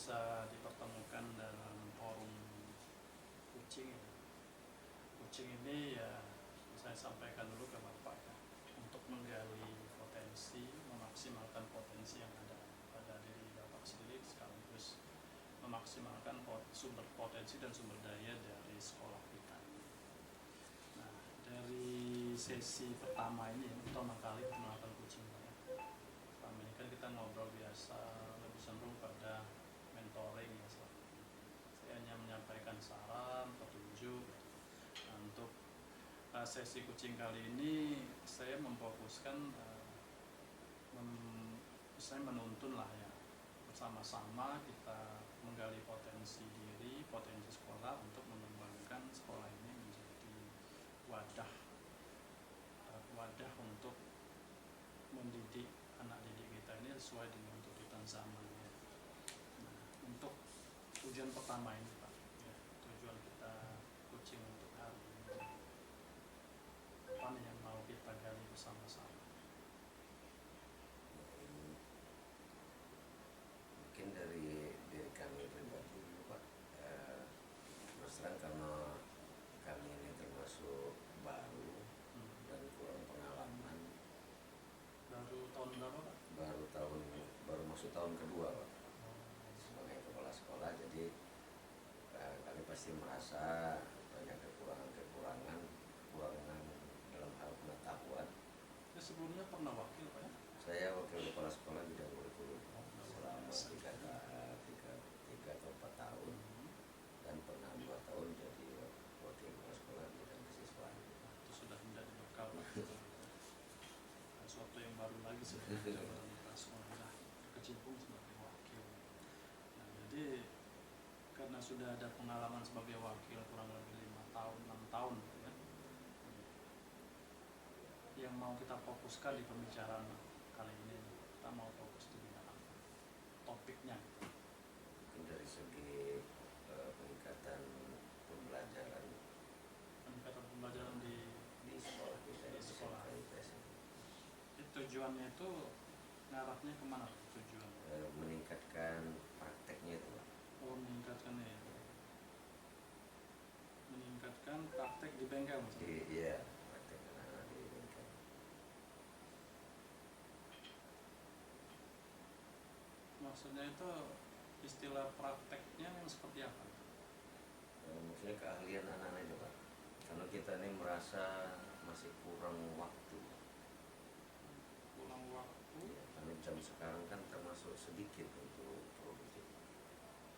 bisa dipertemukan dalam forum coaching ya. Coaching ini ya saya sampaikan dulu ke Bapak ya, untuk menggali potensi, memaksimalkan potensi yang ada pada diri Bapak sendiri, sekaligus memaksimalkan sumber potensi dan sumber daya dari sekolah kita. Nah, dari sesi pertama ini pertama kali perkenalkan coaching ya. Selama ini kan kita ngobrol biasa, lebih cenderung pada mentoring ya. Saya hanya menyampaikan saran, petunjuk. Nah, untuk sesi coaching kali ini saya memfokuskan saya menuntun lah ya, bersama-sama kita menggali potensi diri, potensi sekolah untuk mengembangkan sekolah ini menjadi wadah untuk mendidik anak didik kita ini sesuai dengan tuntutan zaman ya. Nah, untuk tujuan pertama ini Pak ya, tujuan kita coaching untuk hari ini apa nih yang mau kita gali bersama-sama? Mungkin dari diri kami pribadi Pak, terus terang karena kami ini termasuk baru dan kurang pengalaman. Baru tahun berapa Pak? Baru masuk tahun kedua Pak, sebagai kepala sekolah. Jadi kami pasti merasa banyak kekurangan dalam hal pengetahuan. Ya, sebelumnya pernah wakil Pak ya? Saya wakil kepala sekolah bidang kurikulum selama 3 atau 4 tahun, dan pernah 2 tahun jadi wakil kepala sekolah bidang kesiswaan. Itu sudah menjadi bekal sesuatu yang baru lagi sebenarnya dalam sekolah berkecimpung sebagai wakil. Nah, jadi karena sudah ada pengalaman sebagai wakil kurang lebih 5 tahun, 6 tahun ya, yang mau kita fokuskan di pembicaraan kali ini, kita mau fokus di bidang apa? Topiknya Mungkin dari segi peningkatan pembelajaran di sekolah kita, di sekolah. IPS. Tujuannya itu ngarahnya kemana tujuan? Meningkatkan prakteknya itu Pak. Oh, meningkatkan ya. Meningkatkan praktek di bengkel maksudnya? Iya, praktek anak-anak di bengkel. Maksudnya itu istilah prakteknya yang seperti apa? Maksudnya keahlian anak-anak itu Pak. Karena kita ini merasa masih kurang waktu. Kurang waktu? Ya, karena jam sekarang kan termasuk sedikit untuk produktif.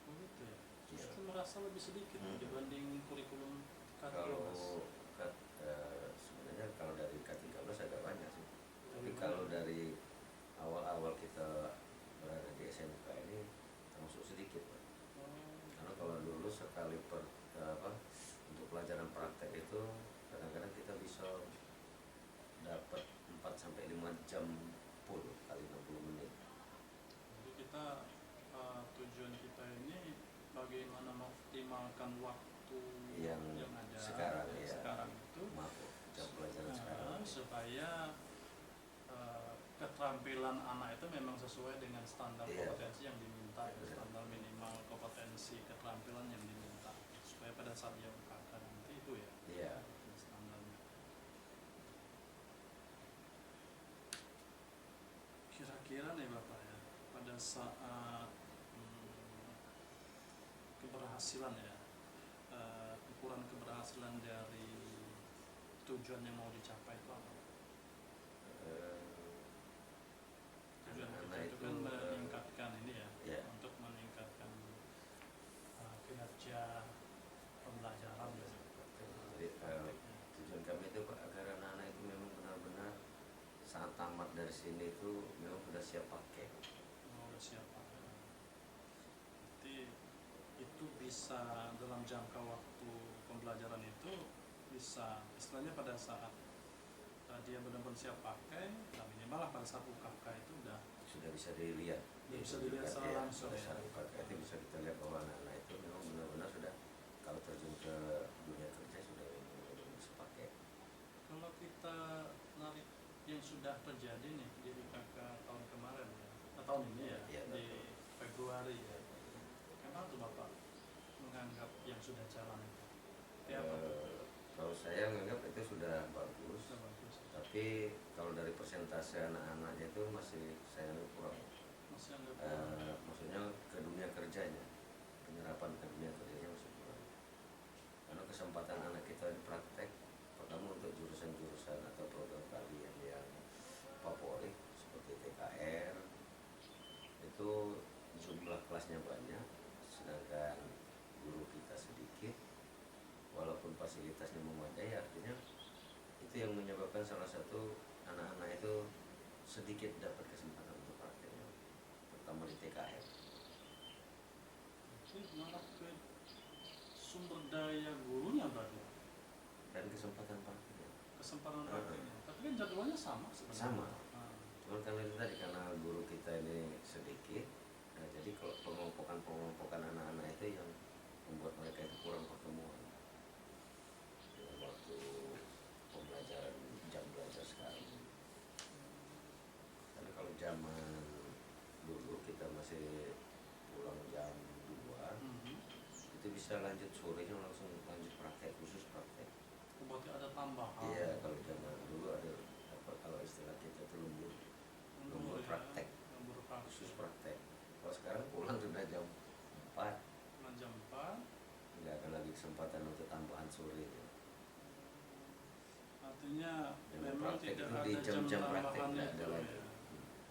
Oh gitu ya? Iya. Justru merasa lebih sedikit dibanding kurikulum K13. Sebenarnya kalau dari K13 agak banyak sih. Tapi kalau dari awal-awal kita berada di SMK ini termasuk sedikit Pak. Karena kalau dulu sekali untuk pelajaran praktek itu kadang-kadang kita bisa dapat 4-5 jam full kali 60 menit. Jadi kita tujuan kita ini bagaimana mengoptimalkan waktu yang ada sekarang itu, jam pelajaran sekarang, supaya keterampilan anak itu memang sesuai dengan standar kompetensi yang diminta, standar minimal kompetensi keterampilan yang diminta, supaya pada saat dia UKK nanti itu ya standarnya. Kira-kira nih Bapak ya, pada saat keberhasilan ya, ukuran keberhasilan dari tujuan yang mau dicapai itu apa? Tujuan kita itu kan meningkatkan ini ya, untuk meningkatkan kinerja pembelajaran ya. Jadi tujuan kami itu Pak, agar anak-anak itu memang benar-benar saat tamat dari sini itu memang sudah siap pakai. Sudah siap pakai. Jadi itu bisa dalam jangka waktu pembelajaran itu bisa istilahnya pada saat dia benar-benar siap pakai, nah minimal lah pada saat UKK itu sudah bisa dilihat. Bisa dilihat secara langsung ya. Itu bisa kita lihat bahwa anak-anak itu memang benar-benar sudah kalau terjun ke dunia kerja sudah bisa pakai. Kalau kita narik yang sudah terjadi nih di UKK tahun kemarin ya, tahun ini ya, di Februari ya, Tapi kalau dari persentase anak-anaknya itu masih saya kurang. Masih agak kurang. Maksudnya ke dunia kerjanya, penyerapan ke dunia kerjanya masih kurang. Karena kesempatan anak kita di praktek, pertama untuk jurusan-jurusan atau program kalian yang favorit seperti TKR itu jumlah kelasnya banyak, sedangkan guru kita sedikit. Walaupun fasilitasnya memadai, artinya itu yang menyebabkan salah satu anak-anak itu sedikit dapat kesempatan untuk prakteknya, terutama di TKR. Jadi malah ke sumber daya gurunya berarti, Dan kesempatan prakteknya kesempatan prakteknya. Tapi kan jadwalnya sama sebenarnya. sama. Cuman karena itu tadi, karena guru kita ini sedikit, nah jadi kalau pengelompokan anak-anak itu yang membuat mereka itu kurang pertemuan dengan waktu pembelajaran, jam belajar sekarang. Karena kalau zaman dulu kita masih pulang jam 2, itu bisa lanjut sorenya langsung lanjut praktek, khusus praktek. Berarti ada tambahan. Iya, kalau zaman dulu ada apa, kalau istilah kita itu lembur praktek, Lembur khusus praktek. praktek. Kalau sekarang pulang sudah jam 4, Jam 4. nggak ada lagi kesempatan untuk tambahan sore. Artinya Dengan memang praktek tidak itu ada di jam jam-jam praktek tambahan nggak itu ada lagi. ya.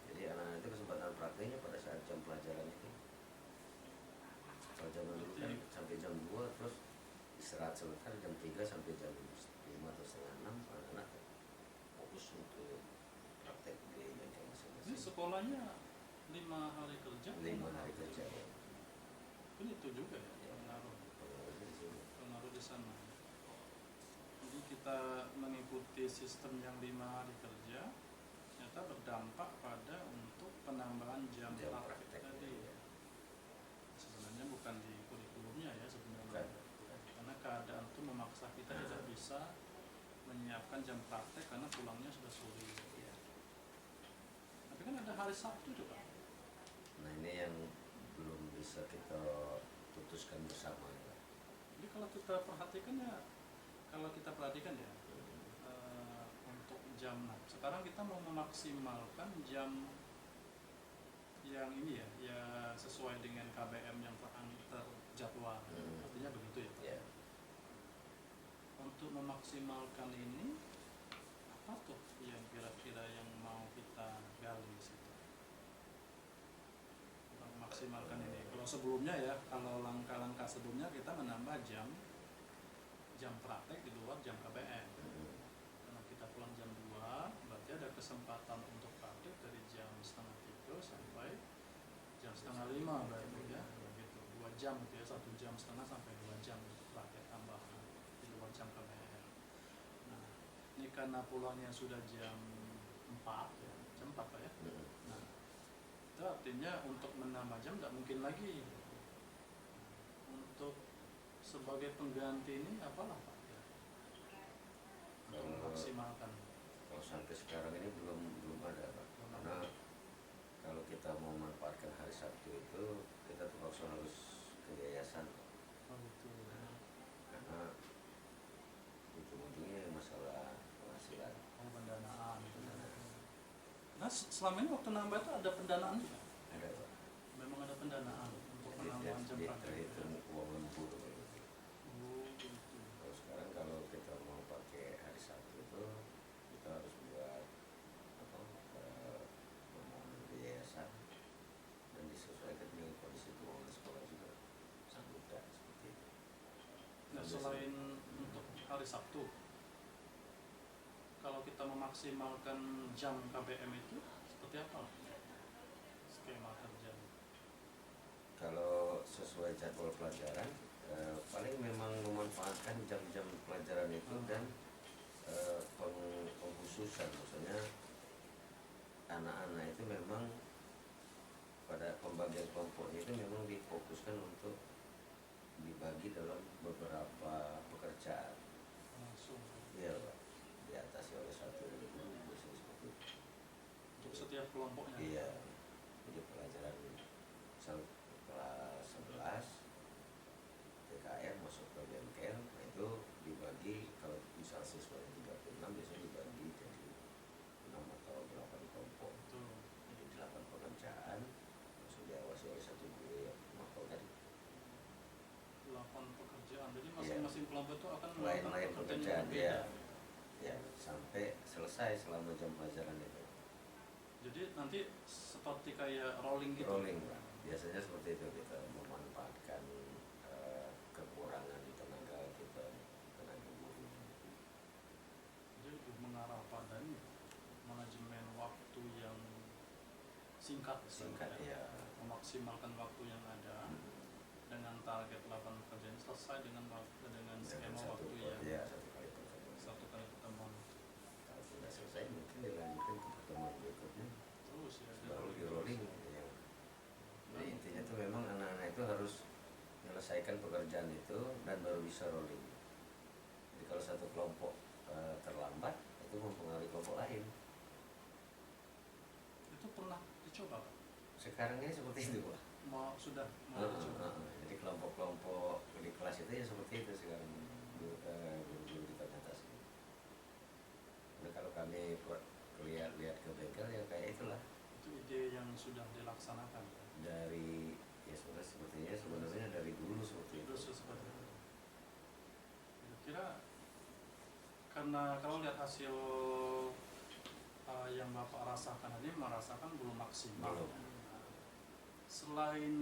Jadi anak-anak itu kesempatan prakteknya pada saat jam pelajaran itu. Kalau zaman dulu kan sampai jam 2, terus istirahat sebentar jam 3 sampai jam 5 atau setengah 6, anak-anak fokus untuk praktek di bengkel Ini masing-masing. sekolahnya 5 hari kerja. 5 hari kerja ya. Ini itu juga ya, Ya. pengaruh di sana. Jadi kita mengikuti sistem yang 5 hari kerja, ternyata berdampak pada untuk penambahan jam praktek tadi. ya. Sebenarnya bukan di kurikulumnya ya sebenarnya. Bukan. Karena keadaan itu memaksa kita tidak bisa menyiapkan jam praktek karena pulangnya sudah sore. Ya. Tapi kan ada hari Sabtu juga. Nah ini yang belum bisa kita putuskan bersama ya. Jadi kalau kita perhatikan ya, untuk jam, nah, sekarang kita mau memaksimalkan jam yang ini ya, ya sesuai dengan KBM yang terjadwal. Artinya begitu ya Pak? Ya. Untuk memaksimalkan ini, apa tuh yang kira-kira yang mau kita gali di situ? Untuk memaksimalkan ini. Kalau sebelumnya ya, kalau langkah-langkah sebelumnya kita menambah jam praktek di luar jam KBM. Karena kita pulang jam 2, berarti ada kesempatan untuk praktek dari jam setengah 3 sampai jam setengah 5 berarti ya, begitu. 2 jam gitu ya, 1 jam setengah sampai 2 jam praktek tambahan di luar jam KBM. Nah, ini karena pulangnya sudah jam 4 ya, jam 4 Pak ya. Nah, itu artinya untuk menambah jam tidak mungkin lagi. Untuk sebagai pengganti ini apalah Pak ya? Untuk memaksimalkan. Kalau sampai sekarang ini belum ada Pak. Karena kalau kita mau memanfaatkan hari Sabtu itu, kita terpaksa harus ke yayasan. Oh gitu. Karena ujung-ujungnya masalah penghasilan. Oh, pendanaan. Nah, selama ini waktu nambah itu ada pendanaan juga? Ada Pak. Memang ada pendanaan untuk Jadi penambahan jam praktek. terhitung uang lembur. Oh gitu. Kalau sekarang kalau kita mau pakai hari Sabtu itu, kita harus buat apa, permohonan di yayasan dan disesuaikan dengan kondisi keuangan sekolah juga, sanggup dan seperti itu. Nah, selain untuk hari Sabtu, kalau kita memaksimalkan jam KBM itu seperti apa skema kerja? Kalau sesuai jadwal pelajaran, paling memang memanfaatkan jam-jam pelajaran itu dan pengkhususan, maksudnya anak-anak itu memang pada pembagian kelompoknya itu memang difokuskan untuk dibagi dalam beberapa pekerjaan. Langsung Iya Pak, diatasi oleh satu guru biasanya seperti itu. untuk setiap kelompoknya. Iya, jadi pelajaran misal kelas 11 TKR masuk ke bengkel, nah itu dibagi, kalau misal siswanya 36 biasanya dibagi jadi pekerjaan. Jadi masing-masing kelompok itu akan lain-lain melakukan pekerjaan yang berbeda. ya sampai selesai selama jam pelajaran itu. Jadi nanti seperti kayak rolling gitu. Rolling, Pak. Biasanya seperti itu, kita memanfaatkan kekurangan tenaga kita, tenaga guru. Jadi lebih mengarah pada ini, manajemen waktu yang singkat Ya. Memaksimalkan waktu yang ada dengan target 8 pekerjaan selesai dengan skema waktu yang satu kali pertemuan. satu kali pertemuan. Kalau sudah selesai mungkin dilanjutkan ke pertemuan berikutnya, Terus ya. baru di rolling ya. Jadi intinya tuh memang anak-anak itu harus menyelesaikan pekerjaan itu dan baru bisa rolling. Jadi kalau satu kelompok terlambat, itu mempengaruhi kelompok lain. Itu pernah dicoba Pak? Sekarang ini seperti itu, Pak. Sudah mau dicoba. Jadi kelompok-kelompok di kelas itu ya seperti itu sekarang, guru-guru di komunitas. Nah, kalau kami lihat ke bengkel ya kayak itulah. Itu ide yang sudah dilaksanakan Dari ya sepertinya sebenarnya dari dulu seperti itu. seperti itu. Kira karena kalau lihat hasil yang Bapak rasakan tadi, merasakan belum maksimal. Belum. Nah, selain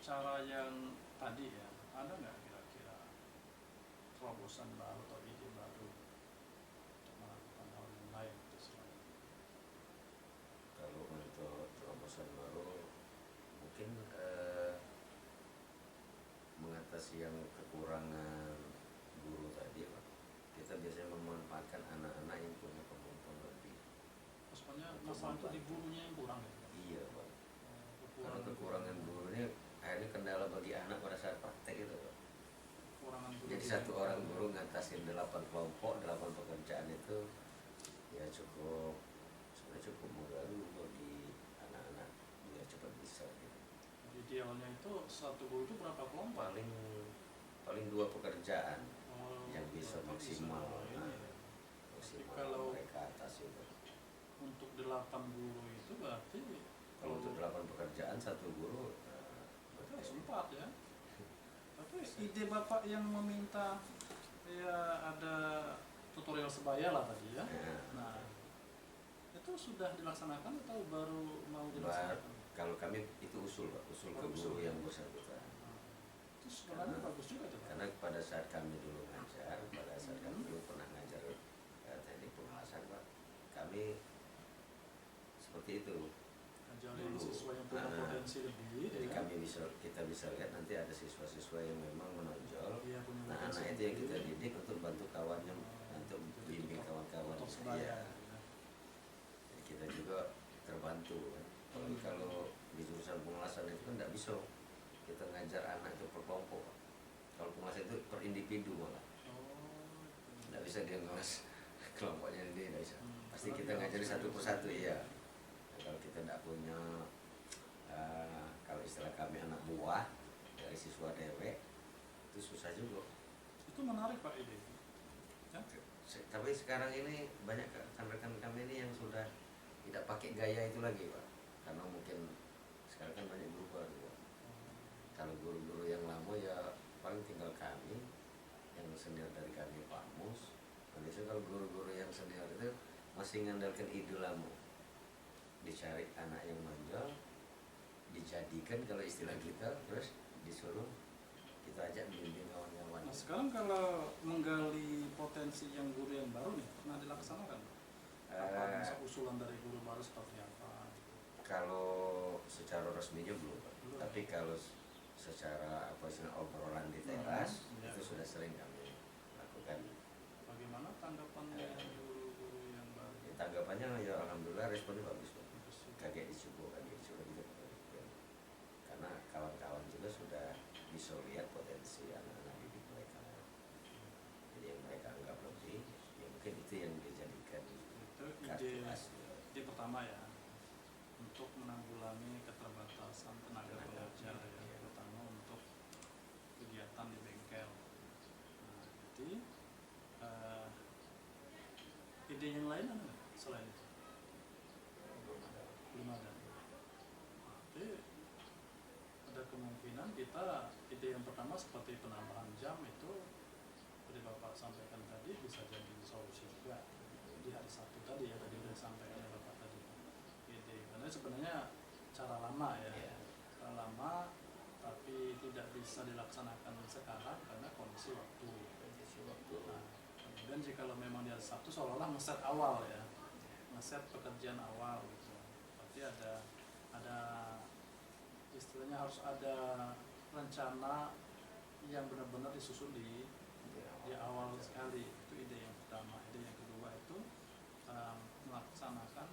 cara yang tadi ya, ada nggak kira-kira terobosan baru atau ide baru untuk melakukan hal yang lain itu selain? Kalau untuk terobosan baru mungkin mengatasi yang kekurangan guru tadi, Pak. Kita biasanya memanfaatkan anak-anak yang punya kemampuan lebih. Maksudnya masalah itu di gurunya yang kurang ya? Iya, Pak. Karena kekurangan guru ini akhirnya kendala bagi anak pada saat praktek itu, Pak. Kekurangan guru. Jadi satu orang guru ngatasin 8 kelompok, 8 pekerjaan itu ya sebenarnya cukup mengganggu bagi anak-anak biar cepat bisa gitu. Idealnya itu satu guru itu berapa kelompok? Paling 2 pekerjaan yang bisa berarti maksimal. ini ya. Maksimal kalau mereka atas itu. Untuk 8 guru itu berarti Kalau untuk 8 pekerjaan satu guru berarti harus 4 ya. Tapi ide Bapak yang meminta ya ada tutorial sebaya lah tadi ya. Nah, itu sudah dilaksanakan atau baru mau dilaksanakan? Kalau kami itu usul, Pak, usul ke guru yang bersangkutan. Itu sebenarnya bagus juga tuh Pak. Karena pada saat kami dulu ngajar, pada saat kami dulu pernah ngajar teknik pengelasan, Pak, kami seperti itu. Ajarin siswa yang punya potensi lebih. Jadi ya. kita bisa lihat nanti ada siswa-siswa yang memang menonjol. Iya, punya Nah, potensi anak itu yang kita lebih. didik untuk bantu kawannya, untuk Jadi bimbing kawan-kawan. Untuk sebaya. Iya. Ya. Jadi kita juga terbantu kan. Kalau di jurusan pengelasan itu kan tidak bisa kita ngajar anak itu per kelompok. Kalau pengelasan itu per individu malah. Tidak bisa dia ngelas kelompoknya ini, tidak bisa. Pasti kita ngajari satu persatu, iya. Nah, kalau kita tidak punya kalau istilah kami anak buah dari siswa dewek, itu susah juga. Itu menarik Pak ide. Ya? Tapi sekarang ini banyak rekan-rekan kami ini yang sudah tidak pakai gaya itu lagi, Pak. Karena mungkin sekarang kan banyak berubah gitu. Kalau guru-guru yang lama ya paling tinggal kami yang senior dari kami Pak Mus. Nah, biasanya kalau guru-guru yang senior itu masih mengandalkan ide lama. Dicari anak yang menonjol, dijadikan kalau istilah kita, terus disuruh kita ajak bimbing kawan-kawan. Nah, sekarang kalau menggali potensi yang guru yang baru nih, pernah dilaksanakan? Apa masa usulan dari guru baru seperti apa? Kalau secara resminya belum, Pak. Belum. Tapi kalau secara obrolan di teras ya. itu sudah sering kami lakukan. Bagaimana tanggapannya guru-guru yang baru? Ya, tanggapannya ya alhamdulillah responnya bagus, Pak. Bagus. Kaget dicoba juga. Karena kawan-kawan juga sudah bisa lihat potensi anak-anak didik mereka. Jadi yang mereka anggap lebih, ya mungkin itu yang dijadikan Itu kartu ide asli. pertama ya, untuk menanggulangi keterbatasan tenaga pengajar ya, Iya. terutama untuk kegiatan di bengkel. Nah, jadi ide yang lain ada nggak selain itu? Belum ada. Berarti ada kemungkinan kita ide ide yang pertama seperti penambahan jam itu seperti Bapak sampaikan tadi bisa jadi solusi juga di hari Sabtu tadi ya, tadi udah sampaikan ya Bapak tadi ide, karena sebenarnya cara lama ya, Iya. cara lama tapi tidak bisa dilaksanakan sekarang karena kondisi waktu. Kondisi waktu. Nah, kemudian jika memang di hari Sabtu seolah-olah ngeset awal ya, ngeset pekerjaan awal gitu, berarti ada istilahnya harus ada rencana yang benar-benar disusun di awal sekali. Itu ide yang pertama. Ide yang kedua itu melaksanakan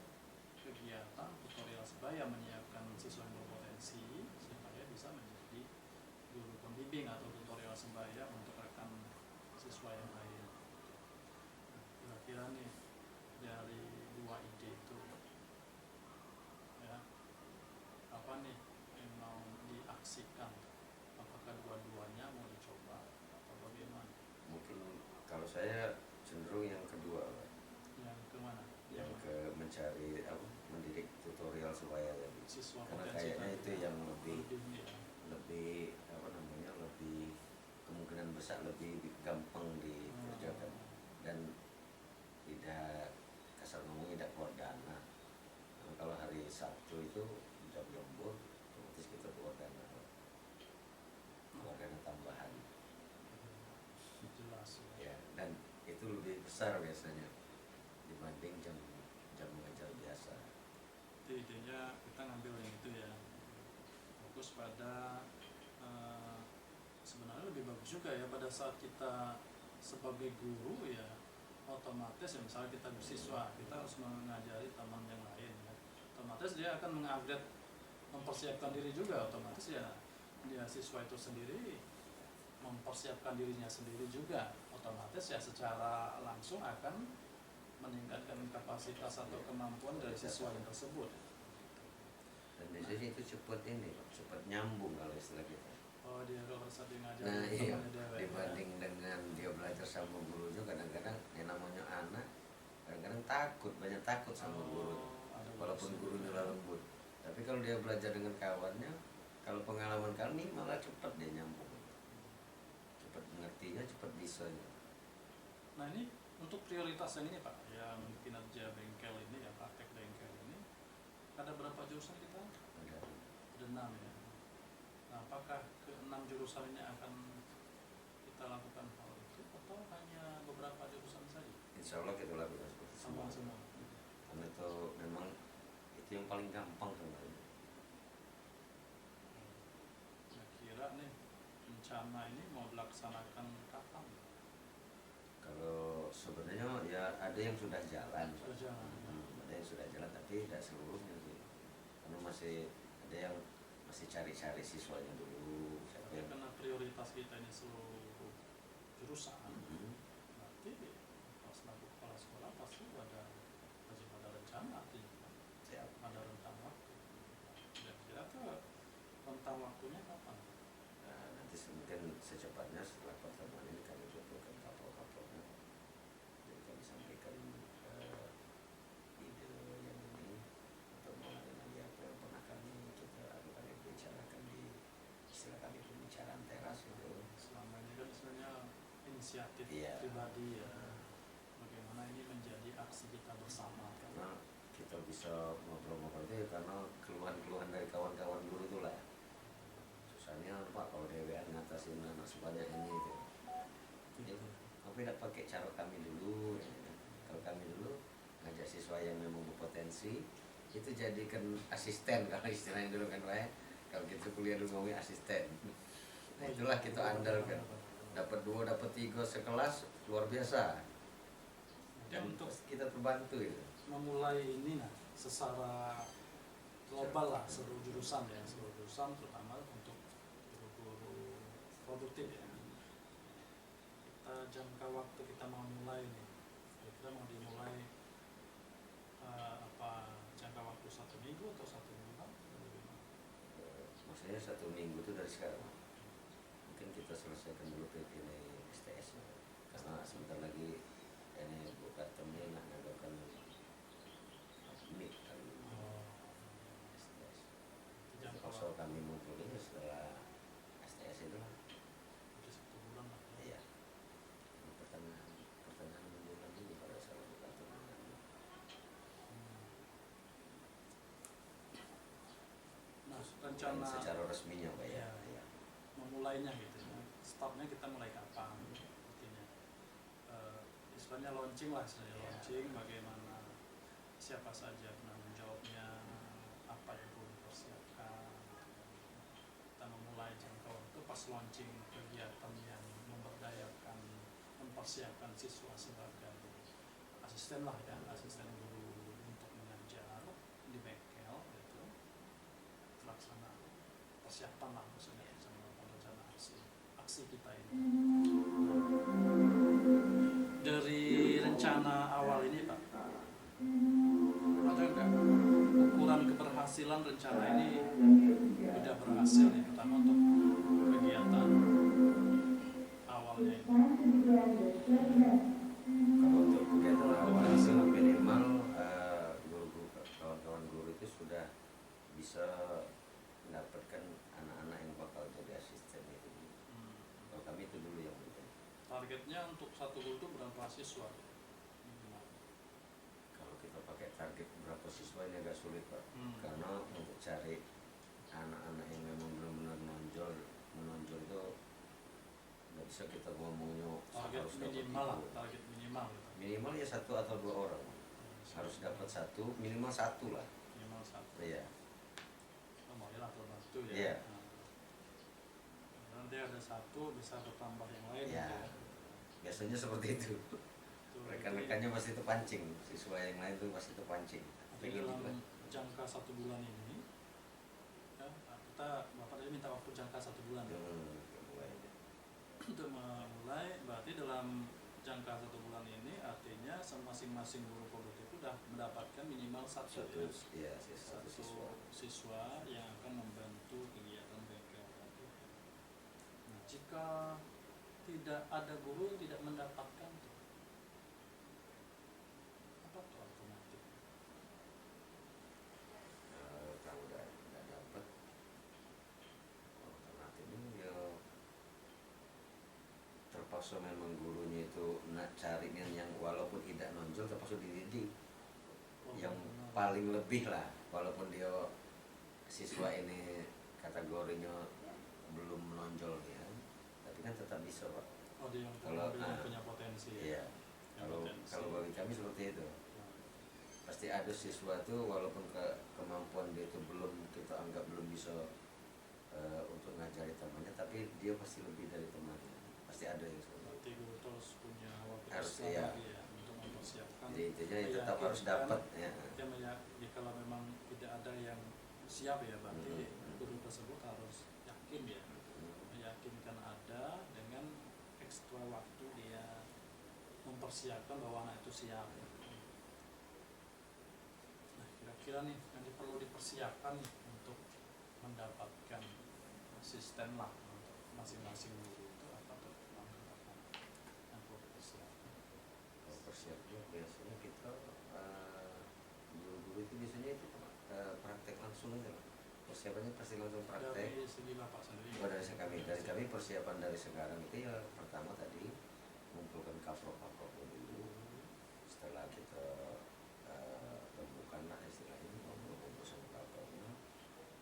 kegiatan tutorial sebaya, menyiapkan siswa yang berpotensi supaya bisa menjadi guru pembimbing atau tutorial sebaya untuk rekan siswa yang lain. Nah, kira-kira nih dari dua ide itu ya, apa nih yang mau diaksikan? Apakah dua-duanya mau dicoba atau bagaimana? Mungkin kalau saya cenderung yang kedua, Pak. Yang kemana? Yang ke mencari mendidik tutorial supaya tadi. Siswa Karena potensi kayaknya tadi itu ya, yang lebih ya. lebih lebih kemungkinan besar lebih gampang dikerjakan dan tidak kasar ngomong tidak keluar dana. Nah, kalau hari Sabtu itu jam lembur otomatis kita keluar dana tambahan Jelas ya, dan itu lebih besar biasanya dibanding jam mengajar biasa. Itu idenya kita ngambil yang itu ya, fokus pada sebenarnya lebih bagus juga ya pada saat kita sebagai guru ya, otomatis ya misalnya kita bersiswa, kita harus mengajari teman yang lain ya, otomatis dia akan mengupgrade, mempersiapkan diri juga, otomatis ya dia siswa itu sendiri mempersiapkan dirinya sendiri juga, otomatis ya secara langsung akan meningkatkan kapasitas atau kemampuan dari siswa yang tersebut. Dan biasanya itu cepat nyambung kalau istilah kita. Oh, dia kalau saat dia ngajar Nah iya, dewek, dibanding dengan dia belajar sama guru juga, kadang-kadang yang namanya anak kadang-kadang banyak takut sama guru, walaupun gurunya lembut. Tapi kalau dia belajar dengan kawannya, kalau pengalaman kami malah cepat dia nyambung, cepat mengertinya, cepat bisanya. Nah ini untuk prioritas yang ini Pak, yang kinerja bengkel ini ya, praktek bengkel ini, ada berapa jurusan kita? Ada 6 ya. Nah, apakah ke-6 jurusan ini akan kita lakukan hal itu atau hanya beberapa jurusan saja? Insya Allah kita lakukan seperti Semua. Karena itu memang itu yang paling gampang sebenarnya. Kira-kira nih rencana ini mau dilaksanakan kapan? Kalau sebenarnya ya ada yang sudah jalan. Ada yang sudah jalan tapi tidak seluruhnya sih. Karena masih ada yang masih cari-cari siswanya dulu. Karena prioritas kita ini seluruh jurusan, berarti pas laku kepala sekolah pasti ada rencana artinya, ada rentang waktu. Kira-kira tuh rentang waktunya kapan? Nah, nanti mungkin secepatnya setelah pertemuan ini kami kumpulkan kapal-kapalnya, jadi kami sampaikan ide yang ini atau mengenai lagi apa yang pernah kami bicarakan di istilah kami pembicaraan teras itu. Selama ini kan sebenarnya inisiatif pribadi ya, bagaimana ini menjadi aksi kita bersama. Karena kita bisa ngobrol-ngobrol itu karena keluhan-keluhan dari kawan-kawan guru itulah. Susahnya Pak kalau DWN ngatasin anak sebanyak ini itu. Jadi tapi tidak pakai cara kami dulu. Kalau kami dulu ngajak siswa yang memang berpotensi itu jadikan asisten, kalau istilahnya dulu kan Pak. Kalau kita kuliah dulu ngomongin asisten. Nah itulah kita andalkan. Dapat 2, dapat 3 sekelas luar biasa. Dan untuk kita terbantu itu. Memulai ini secara global lah, seluruh jurusan terutama untuk guru-guru produktif ya. Kita jangka waktu kita mau mulai nih, kita mau dimulai jangka waktu 1 minggu atau 1 bulan? Maksudnya 1 minggu itu dari sekarang. Mungkin kita selesaikan dulu ini STS -nya. Karena sebentar lagi ini buka temnya ngadakan MIT kan. STS. Kalau kami ngumpulin setelah STS itu rencana secara resminya Pak ya. ya, memulainya gitu ya. Startnya kita mulai kapan artinya istilahnya launching lah, launching bagaimana, siapa saja penanggung jawabnya, apa yang perlu dipersiapkan. Kita memulai jangka waktu pas launching kegiatan yang memberdayakan, mempersiapkan siswa sebagai asisten lah ya, asisten guru untuk mengajar di bengkel gitu, terlaksana persiapan lah maksudnya sama rencana aksi kita ini. Dari rencana awal ini Pak, ada nggak ukuran keberhasilan rencana ini sudah berhasil nih, pertama untuk kegiatan awalnya ini? Kalau untuk kegiatan awal itu minimal guru-guru, kawan-kawan guru itu sudah bisa mendapatkan anak-anak yang bakal jadi asisten itu. Kalau kami itu dulu yang bukan. Targetnya untuk satu guru itu berapa siswa? Kalau kita pakai target berapa siswa ini agak sulit Pak, karena untuk cari anak-anak yang memang benar-benar menonjol itu nggak bisa kita ngomongnya target harus dapat minimal lah, itu. target minimal gitu. Minimal ya 1 atau 2 orang harus dapat 1, minimal 1 lah. Minimal 1. Iya. Oh, mau ya lah terbantu ya. Iya. Nanti ada 1 bisa bertambah yang lain Iya. gitu ya. Biasanya seperti itu. Rekan-rekannya pasti terpancing, siswa yang lain tuh pasti terpancing. Pengen Dalam juga. jangka 1 bulan ini ya, kita Bapak tadi minta waktu jangka 1 bulan ya. Mulai. Untuk memulai, berarti dalam jangka 1 bulan ini artinya masing-masing guru produktif sudah mendapatkan minimal satu Iya, satu siswa. siswa yang akan membantu kegiatan bengkel tadi. Nah, jika tidak ada guru yang tidak mendapatkan tuh, apa tuh alternatif? Kalau udah dapat alternatifnya ya terpaksa memang gurunya itu nak cari yang walaupun tidak nonjol terpaksa dididik yang paling lebih lah, walaupun dia siswa ini kategorinya belum menonjol ya, tapi kan tetap bisa Pak. Oh, dia yang Kalau punya potensi ya. Iya. Kalau bagi kami seperti itu. Pasti ada siswa tuh walaupun kemampuan dia itu belum, kita anggap belum bisa untuk ngajari temannya, tapi dia pasti lebih dari temannya. Pasti ada yang seperti itu. Berarti guru terus punya waktu Harus, extra iya. lagi ya untuk mempersiapkan. Jadi intinya ya tetap harus dapat ya. Ya, kalau memang tidak ada yang siap ya, berarti guru tersebut harus yakin ya, meyakinkan ada dengan ekstra waktu dia mempersiapkan bahwa anak itu siap. Nah, kira-kira nih yang perlu dipersiapkan nih untuk mendapatkan asisten lah untuk masing-masing guru itu apa tuh langkah-langkah yang perlu dipersiapkan? Kalau persiapnya biasanya kita guru-guru itu biasanya itu praktek langsung aja Pak. Persiapannya pasti langsung praktek. Dari segi Bapak sendiri. Dari kami persiapan dari sekarang itu ya pertama tadi mengumpulkan kaprok-kaprok dulu. Setelah kita temukan lah istilahnya ngobrol-ngobrol sama kaproknya,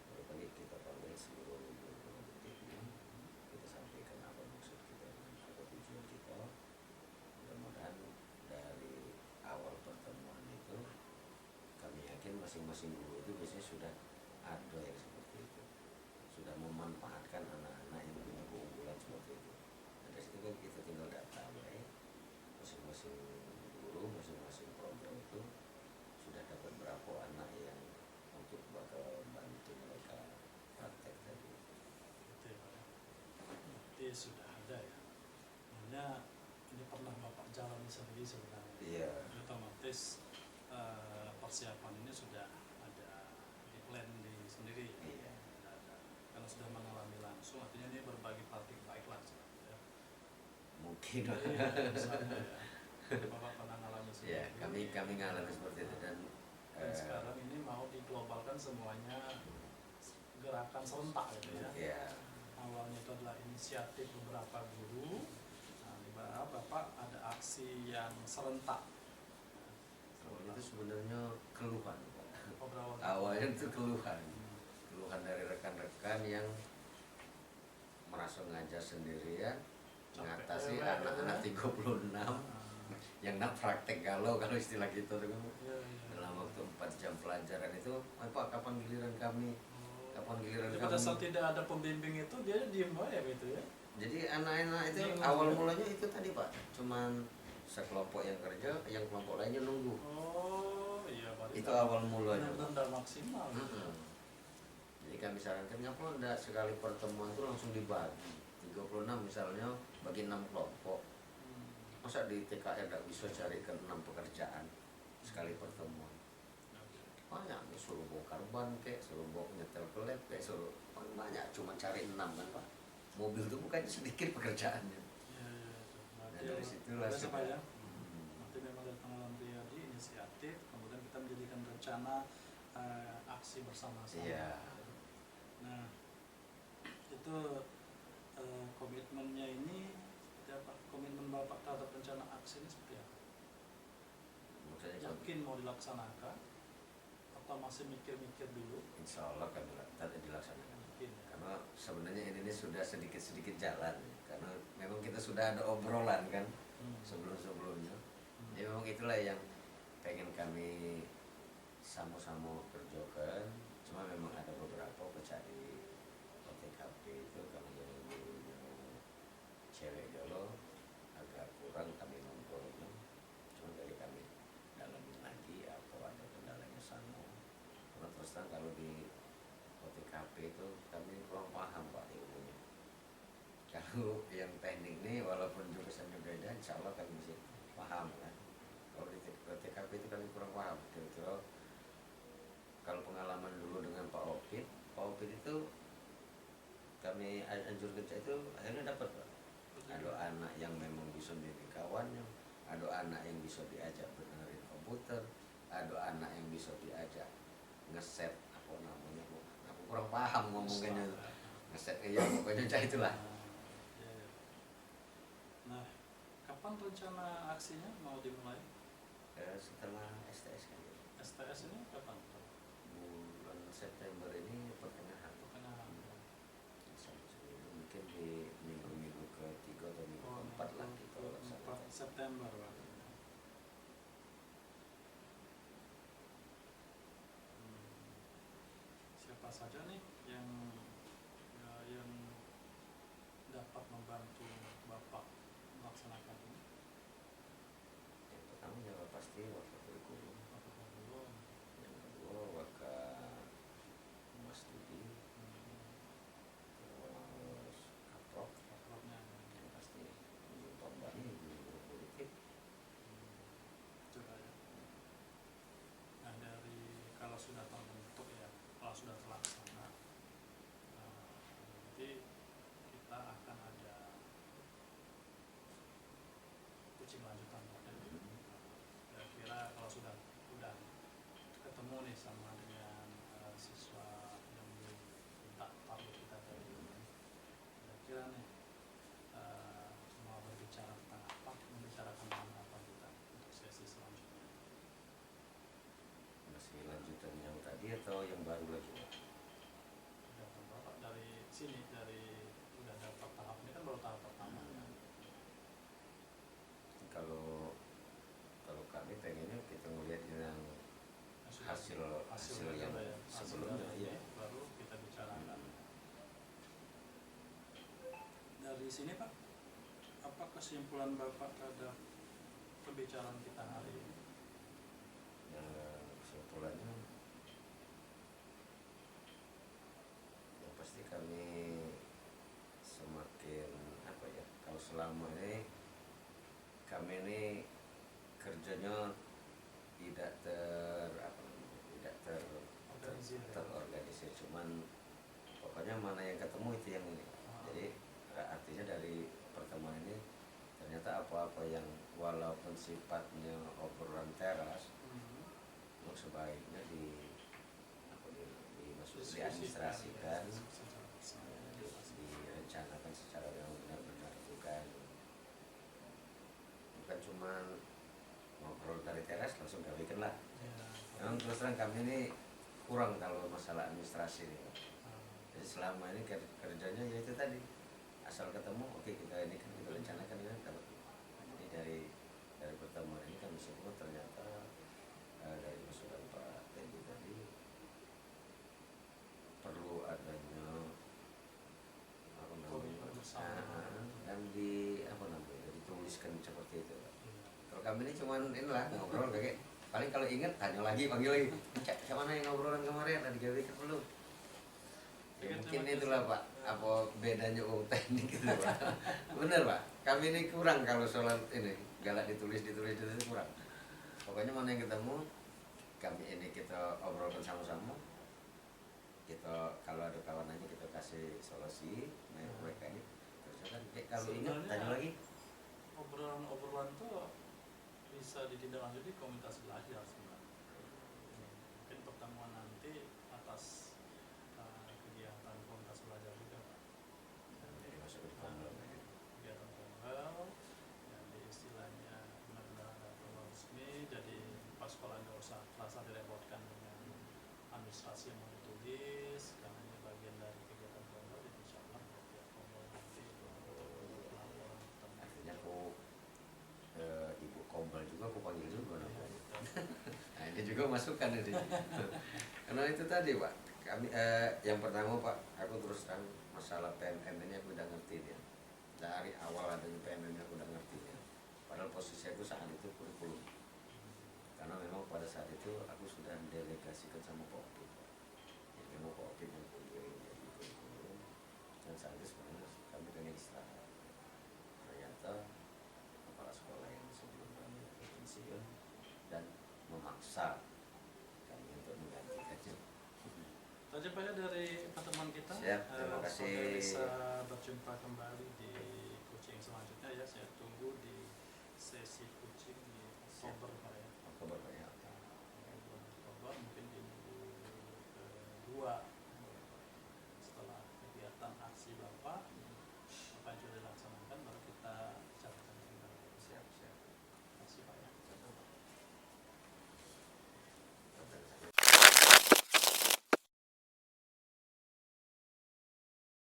baru tadi kita panggil seluruh guru produktifnya, kita sampaikan apa maksud kita, apa tujuan kita. Mudah-mudahan dari awal pertemuan itu kami yakin masing-masing guru itu biasanya sudah ada yang seperti itu, sudah memanfaatkan anak-anak yang punya keunggulan seperti itu. Nah, dari situ kan kita tinggal data ya, masing-masing guru, masing-masing program itu sudah dapat berapa anak yang untuk bakal bantu mereka praktek tadi. Gitu ya, Pak ya. Berarti sudah ada ya. Makanya ini pernah Bapak jalani sendiri sebenarnya. Iya. Otomatis persiapan ini sudah ada di plan di sendiri. Iya. Karena sudah mengalami langsung, artinya ini berbagi praktik baik lah. Ya. Mungkin. Iya, misalnya ya. Bapak pernah mengalami sendiri. Ya, kami ngalami seperti itu dan sekarang ini mau diglobalkan semuanya gerakan serentak gitu ya. ya. Awalnya itu adalah inisiatif beberapa guru. Nah, di bawah Bapak ada aksi yang serentak. Awalnya itu sebenarnya keluhan Pak. Oh, berawal. Awalnya itu keluhan keluhan dari rekan-rekan yang merasa ngajar sendirian, mengatasi Capek. anak-anak 36 yang nak praktek kalau istilah kita tuh kan. Dalam waktu 4 jam pelajaran itu, Pak kapan giliran kami? Kapan giliran Jadi kami? pada saat tidak ada pembimbing itu dia diem aja gitu ya. Jadi anak-anak itu Bingung awal ya? mulanya itu tadi Pak, cuman sekelompok yang kerja, yang kelompok lainnya nunggu. Oh iya, berarti Itu awal mulanya. benar-benar maksimal. Jadi kami sarankan ngapa enggak sekali pertemuan itu langsung dibagi 36 misalnya bagi 6 kelompok. Masa di TKR enggak bisa cari ke 6 pekerjaan sekali pertemuan. Banyak nih, suruh bongkar ban kayak, suruh bawa nyetel ke lab kayak, suruh banyak, cuma cari 6 kan Pak. Mobil itu bukannya sedikit pekerjaannya. Nah, dari situlah biasa Pak ya. sudah. Nanti memang dari Pengalaman Riyadi inisiatif, kemudian kita menjadikan rencana aksi bersama-sama. Iya. Nah, itu komitmennya ini seperti apa? Komitmen Bapak terhadap rencana aksi ini seperti apa? Maksudnya kan, Yakin mau dilaksanakan atau masih mikir-mikir dulu? insya Allah kan tadi dilaksanakan. Mungkin ya. Karena sebenarnya ini sudah sedikit-sedikit jalan. Karena memang kita sudah ada obrolan kan sebelum-sebelumnya. Jadi memang itulah yang pengen kami sama-sama kerjakan. Cuma memang ada beberapa pencari OTKP itu kami yang dulunya cewek dulu agak kurang kami ngobrolnya. Cuma dari kami dalamin lagi atau ada kendalanya sama. Karena terus terang kalau di OTKP itu kami kurang paham Pak ilmunya. Kalau yang teknik ini walaupun jurusannya beda, insya Allah kami bisa paham kan. Kalau di OTKP itu kami kurang paham. Kira-kira kalau pengalaman dulu dengan Pak Opit itu kami anjur kerja itu akhirnya dapat Pak. Ada anak yang memang bisa menjadi kawannya, ada anak yang bisa diajak benerin komputer, ada anak yang bisa diajak ngeset apa namanya, aku kurang paham ngomongnya ngeset ya pokoknya cah itulah. Nah, kapan rencana aksinya mau dimulai? Setelah STS kan STS ini kapan? bulan September ini pertengahan. Mungkin di minggu ke-3 atau minggu ke-4 lah kita laksanakan. 4 September Pak. Siapa saja nih yang dapat membantu Bapak melaksanakan ini? Yang pertama ya pasti wakil kurikulum, Apakah belum? yang kedua wakil Mas Studi, terus kaprok Apakahnya? yang pasti ibu Tombak ini guru politik. Itu ya. Nah, dari kalau sudah terbentuk ya, kalau sudah terlaksana, nanti kita akan ada coaching lanjutan. Kira-kira kalau sudah ketemu nih sama dengan siswa yang minta target kita tadi, kira-kira nih mau berbicara tentang apa, membicarakan tentang apa kita untuk sesi selanjutnya. Masih lanjutan yang tadi atau yang baru lagi? Udah Bapak dari sini, dari udah dapat tahap ini kan baru tahap pertama kan. Kalau kami pengennya kita melihat yang hasil yang ya, sebelumnya hasil ya. baru kita bicarakan. Dari sini Pak, apa kesimpulan Bapak terhadap pembicaraan kita hari ini? Kesimpulannya yang pasti kami semakin apa ya, kalau selama ini kami ini kerjanya tidak terorganisir, cuman pokoknya mana yang ketemu itu yang ini. Jadi artinya dari pertemuan ini ternyata apa-apa yang walaupun sifatnya obrolan teras, sebaiknya diadministrasikan, direncanakan secara yang benar-benar, bukan cuma ngobrol dari teras langsung gawekan lah. Memang terus terang kami ini kurang kalau masalah administrasi ini. selama ini kerjanya ya itu tadi, asal ketemu oke kita ini kan kita rencanakan ini dapat. Jadi dari pertemuan ini kami semua ternyata dari masukan Pak Teddy tadi perlu adanya apa namanya dan dituliskan seperti itu. Kalau kami ini cuman inilah ngobrol kayak paling kalau ingat tanya lagi panggil lagi sama yang ngobrolan kemarin tadi gawe belum. Ya, mungkin itulah Pak, apa bedanya teknik gitu Pak. Bener Pak, kami ini kurang kalau soal ini galak ditulis itu kurang. Pokoknya mana yang ketemu kami ini kita obrolkan sama-sama. Kita kalau ada kawan aja kita kasih solusi mereka ini. Terus kan kalau ingat tanya lagi. Obrolan tuh bisa ditindaklanjuti komunitas belajar sebenarnya. Mungkin pertemuan nanti atas kegiatan komunitas belajar juga Pak. Jadi masuk ke komunitas kegiatan formal, jadi istilahnya benar-benar ada formal resmi. Jadi pas sekolah nggak usah merasa direpotkan dengan administrasi yang mau ditulis, karena ini bagian dari kegiatan formal. Jadi insya Allah kegiatan formal nanti untuk pelaporan pertemuan. Akhirnya aku ibu kombal juga aku panggil juga namanya. Nah ini juga masukan ini. Karena itu tadi Pak, kami yang pertama Pak, aku terus terang masalah PMM ini aku udah ngerti ya. Dari awal adanya PMM ini aku udah ngerti ya. Padahal posisi aku saat itu kurikulum. Karena memang pada saat itu aku sudah delegasikan sama Pak Opik. Jadi memang Pak Opik yang punya jadi kurikulum. Dan saat itu sebenarnya kami pengen istirahat. Ternyata kepala sekolah yang sebelum kami pensiun dan memaksa kami untuk menggantikannya. Saja Pak ya dari pertemuan kita. Siap, terima kasih. Semoga bisa berjumpa kembali